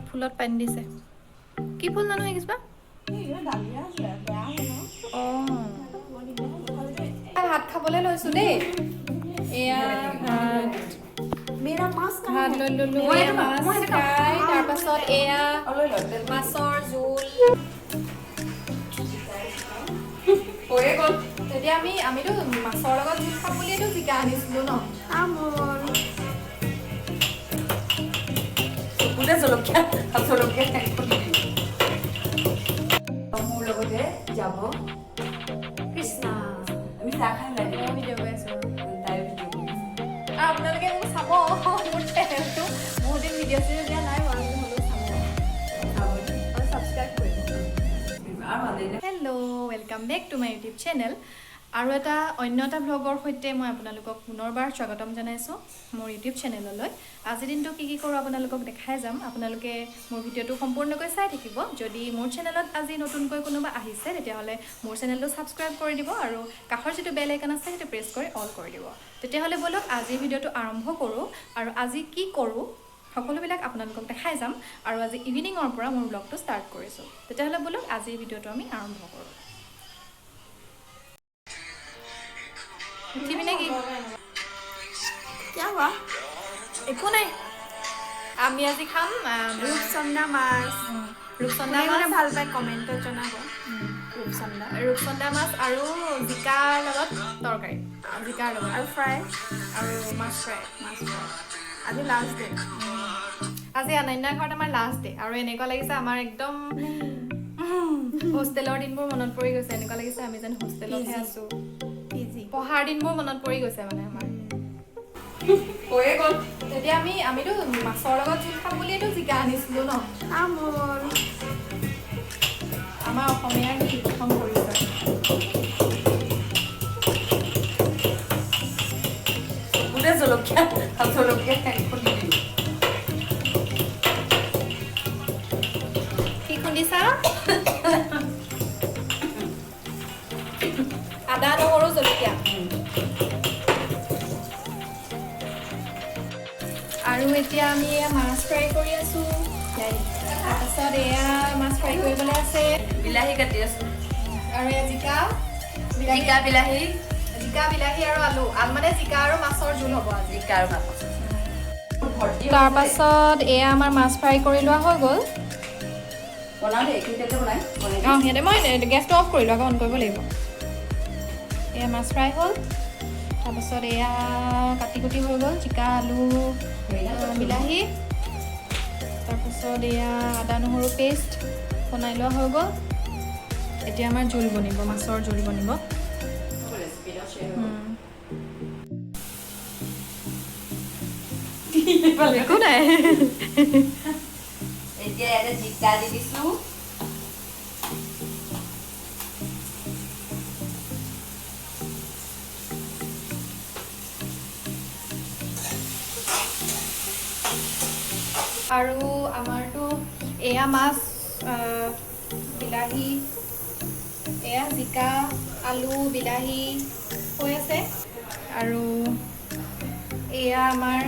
তাই ফুলত পানী দিছে কি ফুল জানো কিবা ভাত খাবলৈ লৈছো দেই এয়া ভাত লৈ ললো মাছ খাই তাৰপাছত এয়া মাছৰ জোল তেতিয়া আমিতো মাছৰ লগত জোল খাম বুলিয়েতো জিকা আনিছিলো ন জলকীয়া মোৰ লগতে যাব কৃষ্ণ আমি চাহ খাই লাগে ভিডিঅ' কৰি আছো তাইৰ আপোনালোকে মোক চাব মোৰ চেনেলটো বহুত দিন ভিডিঅ' চিডিঅ' দিয়া নাই বাৰু হ'লেও চাব আৰু ছাবস্ক্ৰাইব কৰিব hello' welcome back to my YouTube channel আৰু অন্য এটা ভ্লগৰ সৈতে মই আপোনালোকক পুনৰবাৰ স্বাগতম জনাইছোঁ মোৰ ইউটিউব চেনেললৈ আজিৰ দিনটো কি কৰোঁ আপোনালোকক দেখাই যাম আপোনালোকে মোৰ ভিডিঅ'টো সম্পূৰ্ণকৈ চাই থাকিব যদি মোৰ চেনেলত আজি নতুনকৈ কোনোবা আহিছে তেতিয়াহ'লে মোৰ চেনেলটো ছাবস্ক্ৰাইব কৰি দিব আৰু কাষৰ যিটো বেল আইকন আছে সেইটো প্ৰেছ কৰি অল কৰি দিব তেতিয়াহ'লে বলক আজিৰ ভিডিঅ'টো আৰম্ভ কৰোঁ আৰু আজি কি কৰোঁ সকলোবিলাক আপোনালোকক দেখাই যাম আৰু আজি ইভিনিঙৰ পৰা মোৰ ব্লগটো ষ্টাৰ্ট কৰিছোঁ তেতিয়াহ'লে বলক আজিৰ ভিডিঅ'টো আমি আৰম্ভ কৰোঁ উঠিবি নেকি একো নাই আমি আজি খাম ৰূপচন্দা মাছ ৰূপচন্দা মাছ ভাল পায় কমেণ্টত জনাব ৰূপচন্দা মাছ আৰু জিকাৰ লগত তৰকাৰী জিকাৰ লগত আৰু ফ্ৰাই আৰু মাছ ফ্ৰাই আজি লাষ্ট ডে আজি অনন্যাৰ ঘৰত আমাৰ লাষ্ট ডে আৰু এনেকুৱা লাগিছে আমাৰ একদম হোষ্টেলৰ দিনবোৰ মনত পৰি গৈছে এনেকুৱা লাগিছে আমি যেন হোষ্টেলতহে আছো পঢ়াৰ দিনবোৰ মনত পৰি গৈছে মানে আমাৰ তেতিয়া আমিতো মাছৰ লগত জোল খাম বুলিয়েতো জিকা আনিছিলো ন আমাৰ অসমীয়াৰ কি প্ৰথম পৰিচয় জলকীয়া কি খুন্দিছা আদা নহৰু জলকীয়া আৰু এতিয়া আমি এয়া মাছ ফ্ৰাই কৰি আছো তাৰপাছত এয়া মাছ ফ্ৰাই কৰিবলৈ আছে বিলাহী কাটি আছো আৰু এয়া জিকা বিলাহী আৰু আলু মানে জিকা আৰু মাছৰ জোল হ'ব আজি জিকা আৰু মাছ তাৰপাছত এয়া আমাৰ মাছ ফ্ৰাই কৰি লোৱা হৈ গ'ল বনাও দেই এইখিনিতে বনাই অঁ সিহঁতে মই গেছটো অফ কৰিলোঁ আকৌ অন কৰিব লাগিব এয়া মাছ ফ্ৰাই হ'ল তাৰপাছত এয়া কাটি কুটি হৈ গ'ল জিকা আলু বিলাহী তাৰপাছত এয়া আদা নহৰু পেষ্ট বনাই লোৱা হৈ গ'ল এতিয়া আমাৰ জোল বনিব মাছৰ জোল বনিব একো নাই এতিয়া ইয়াতে জিকা দি দিছো আৰু আমাৰতো এয়া মাছ বিলাহী এয়া জিকা আলু বিলাহী হৈ আছে আৰু এয়া আমাৰ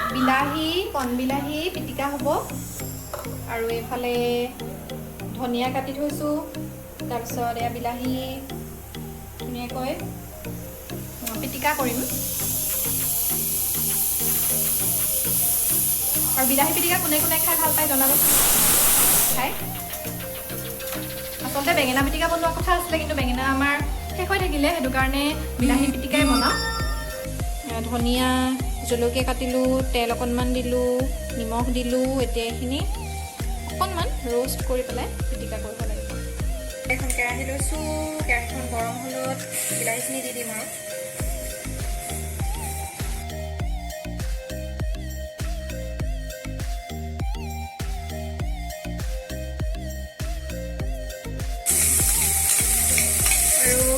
বিলাহী কণবিলাহী পিটিকা হ'ব আৰু এইফালে ধনিয়া কাটি থৈছোঁ তাৰপিছত এয়া বিলাহী ধুনীয়াকৈ পিটিকা কৰিম আৰু বিলাহী পিটিকা কোনে কোনে খাই ভাল পায় জনাবচোন খাই আচলতে বেঙেনা পিটিকা বনোৱা কথা আছিলে কিন্তু বেঙেনা আমাৰ শেষ হৈ থাকিলে সেইটো কাৰণে বিলাহী পিটিকাই বনাম ধনিয়া জলকীয়া কাটিলোঁ তেল অকণমান দিলোঁ নিমখ দিলোঁ এতিয়া এইখিনি অকণমান ৰ'ষ্ট কৰি পেলাই পিটিকা কৰিব লাগিব এখন কেৰাহী লৈছোঁ কেৰাহীখন গৰম হ'লত বিলাহীখিনি দি দিম আৰু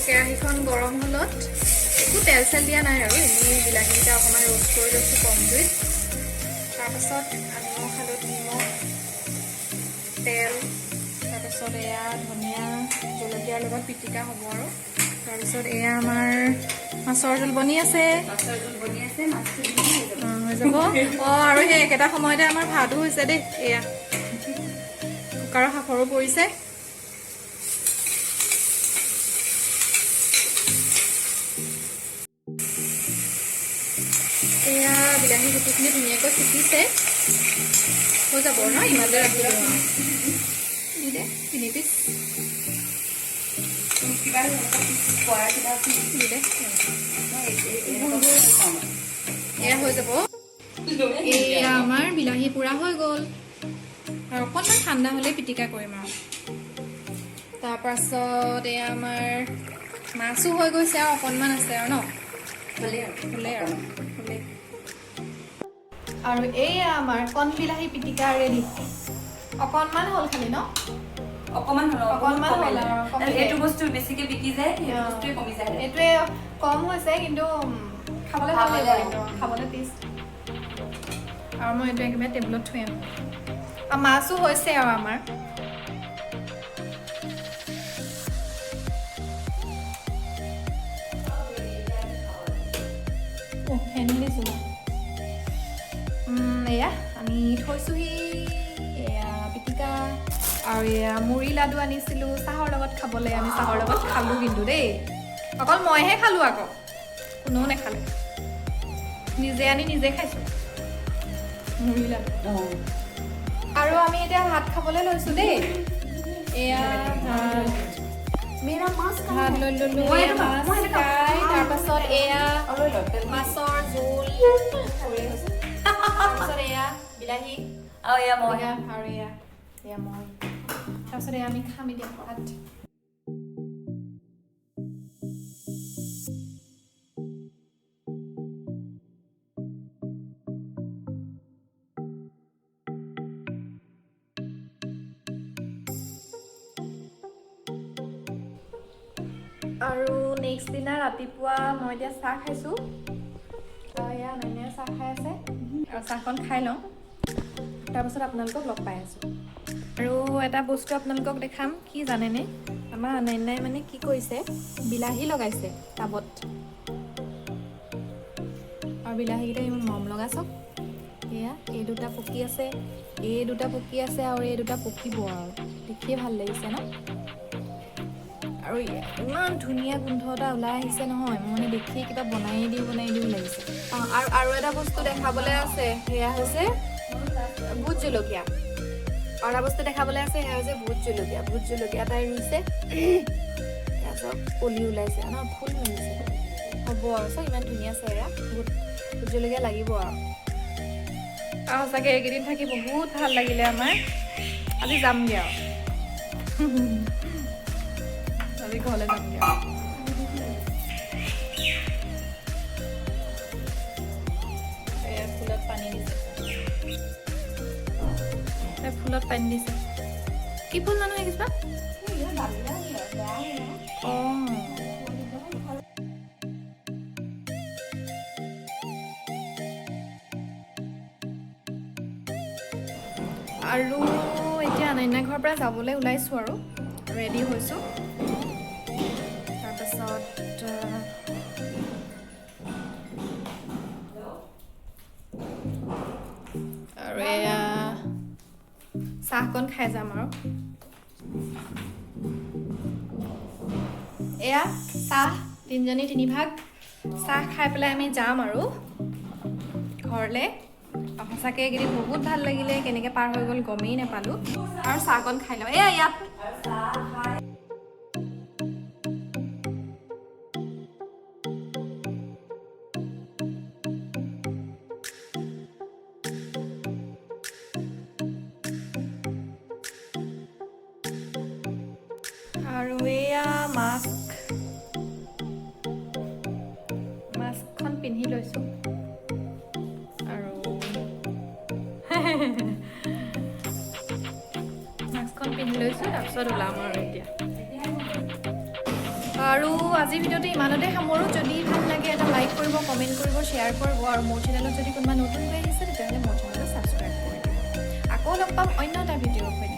কেৰাহীখন গৰম হ'লত একো তেল চেল দিয়া নাই আৰু এনেই বিলাহীকেইটা অকণমান ৰ'ষ্ট কৰি লৈছোঁ কম জুইত তাৰপাছত নিমখ হালধি নিমখ তেল তাৰপিছত এয়া ধনিয়া জলকীয়াৰ লগত পিটিকা হ'ব আৰু তাৰপিছত এয়া আমাৰ মাছৰ জোল বনি আছে হৈ যাব আৰু সেই একেটা সময়তে আমাৰ ভাতো হৈছে দেই এয়া কুকাৰৰ সাফৰো পৰিছে এয়া বিলাহী গুটিখিনি ধুনীয়াকৈ ফুটিছে হৈ যাব ন ইমানতে ৰাখি দিওঁ দি দে 3 পিচ দি দে এয়া হৈ যাব এয়া আমাৰ বিলাহী পুৰা হৈ গ'ল আৰু অকণমান ঠাণ্ডা হ'লে পিটিকা কৰিম আৰু তাৰপাছত এয়া আমাৰ মাছো হৈ গৈছে আৰু অকণমান আছে আৰু ন হ'লে আৰু এয়া আমাৰ কণ বিলাহী পিটিকা ৰেডি অকণমান হ'ল খালি ন অকমান হ'ল আৰু এইটো বস্তু বেছিকে বিকি যায় সেইটো বস্তুৱে কমি যায় এইটোৱে কম হৈছে কিন্তু খাবলৈ ভাল লাগিব খাবলৈ টেষ্ট আৰু মই এইটো একেবাৰে টেবুলত থৈ আনো আৰু মাছো হৈছে আৰু আমাৰ এয়া আমি থৈছোহি এয়া পিটিকা আৰু এয়া মুড়ি লাডু আনিছিলোঁ চাহৰ লগত খাবলৈ আমি চাহৰ লগত খালোঁ কিন্তু দেই অকল মইহে খালোঁ আকৌ কোনেও নেখালে নিজে আনি নিজে খাইছোঁ মুড়ি লাডু আৰু আমি এতিয়া ভাত খাবলৈ লৈছোঁ দেই এয়া ভাত লৈ ল'লোঁ মাছ খাই তাৰপাছত এয়া মাছৰ জোল তাৰপাছত এয়া বিলাহী আৰু এয়া মই আৰু এয়া মই তাৰপিছত এয়া আমি খাম এতিয়া ভাত আৰু নেক্সট দিনা ৰাতিপুৱা মই এতিয়া চাহ খাইছোঁ এয়া নাইনে চাহ খাই আছে আৰু চাহকণ খাই লওঁ তাৰপাছত আপোনালোকক লগ পাই আছোঁ আৰু এটা বস্তু আপোনালোকক দেখাম কি জানেনে আমাৰ আনাইনাই মানে কি কৰিছে বিলাহী লগাইছে টাবত আৰু বিলাহীকেইটা ইমান মৰম লগা চাওক এয়া এই দুটা পকি আছে এই দুটা পকি আছে আৰু এই দুটা পকিব আৰু দেখিয়ে ভাল লাগিছে ন আৰু ইমান ধুনীয়া গোন্ধ এটা ওলাই আহিছে নহয় মানে দেখিয়ে কিবা বনাই দিওঁ লাগিছে আৰু এটা বস্তু দেখাবলৈ আছে সেয়া হৈছে ভোট জলকীয়া আৰু এটা বস্তু দেখাবলৈ আছে সেয়া হৈছে ভোট জলকীয়া তাই ৰুইছে এয়া চব কলি ওলাইছে ন ফুল মেলিছে হ'ব আৰু চব ইমান ধুনীয়া চেহেৰা ভোট জলকীয়া লাগিব আৰু সঁচাকৈ এইকেইদিন থাকি বহুত ভাল লাগিলে আমাৰ আজি যামগৈ আৰু আজি ঘৰলৈ যামগৈ এয়া ফুলত পানী দিছে কি ফুল মানুহ আহিছা আৰু এতিয়া আনাইনা ঘৰৰ পৰা যাবলৈ ওলাইছোঁ আৰু ৰেডি হৈছোঁ তাৰপাছত আৰু এয়া চাহকণ খাই যাম আৰু এয়া চাহ 3জনী 3 ভাগ চাহ খাই পেলাই আমি যাম আৰু ঘৰলৈ সঁচাকৈ এইকেইদিন বহুত ভাল লাগিলে কেনেকৈ পাৰ হৈ গ'ল গমেই নাপালোঁ আৰু চাহকণ খাই লওঁ এয়া ইয়াত আৰু এয়া মাস্কখন পিন্ধি লৈছোঁ আৰু মাস্কখন পিন্ধি লৈছোঁ তাৰপিছত ওলাম আৰু এতিয়া আৰু আজিৰ ভিডিঅ'টো ইমানতে সামৰোঁ যদি ভাল লাগে এটা লাইক কৰিব কমেণ্ট কৰিব শ্বেয়াৰ কৰিব আৰু মোৰ চেনেলত যদি কোনোবা নতুনকৈ আহিছে তেতিয়াহ'লে মোৰ চেনেলটো ছাবস্ক্ৰাইব কৰি দিব আকৌ লগ পাম অন্য এটা ভিডিঅ'ৰ সৈতে